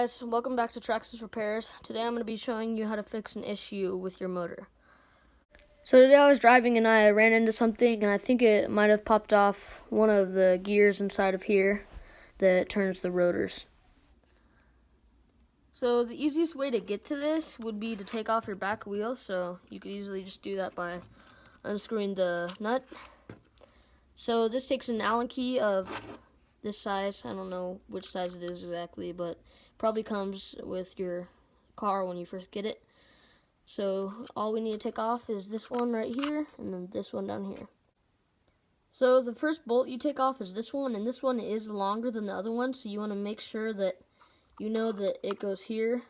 guys, welcome back to Traxxas Repairs. Today I'm going to be showing you how to fix an issue with your motor. So today I was driving and I ran into something, and I think it might have popped off one of the gears inside of here that turns the rotors. So the easiest way to get to this would be to take off your back wheel, so you could easily just do that by unscrewing the nut. So this takes an Allen key of this size. I don't know which size it is exactly, but probably comes with your car when you first get it. So all we need to take off is this one right here and then this one down here. So the first bolt you take off is this one, and this one is longer than the other one, so you want to make sure that you know that it goes here,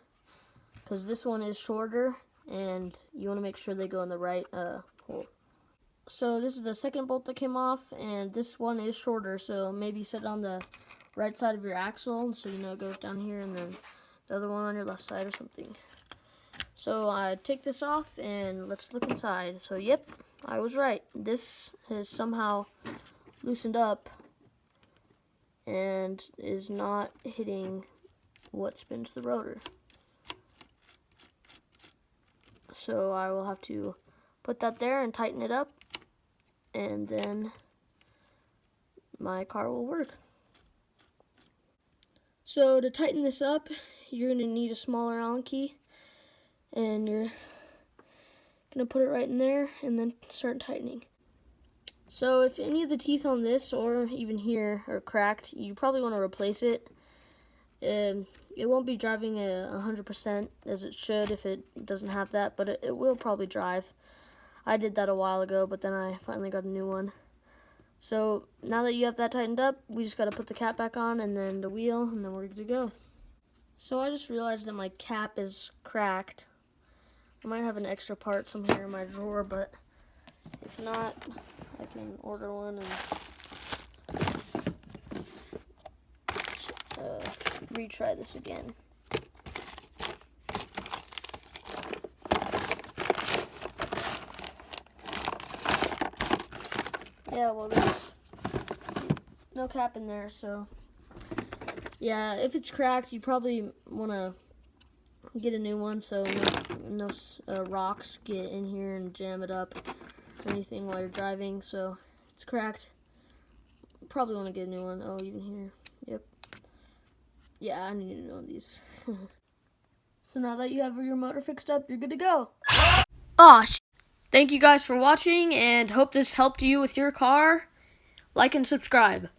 because this one is shorter and you want to make sure they go in the right hole. So this is the second bolt that came off, and this one is shorter, so maybe set it on the right side of your axle so you know it goes down here, and then the other one on your left side or something. So I take this off and let's look inside. So yep, I was right. This has somehow loosened up and is not hitting what spins the rotor. So I will have to put that there and tighten it up, and then my car will work. So to tighten this up, you're going to need a smaller Allen key, and you're going to put it right in there and then start tightening. So if any of the teeth on this or even here are cracked, you probably want to replace it. It won't be driving 100% as it should if it doesn't have that, but it will probably drive. I did that a while ago, but then I finally got a new one. So now that you have that tightened up, we just got to put the cap back on and then the wheel, and then we're good to go. So I just realized that my cap is cracked. I might have an extra part somewhere in my drawer, but if not, I can order one and retry this again. Yeah, well, there's no cap in there, so yeah, if it's cracked, you probably want to get a new one so no rocks get in here and jam it up or anything while you're driving. So if it's cracked, probably want to get a new one. Oh, even here. Yep. Yeah, I need to know these. So now that you have your motor fixed up, you're good to go. Thank you guys for watching, and hope this helped you with your car. Like and subscribe.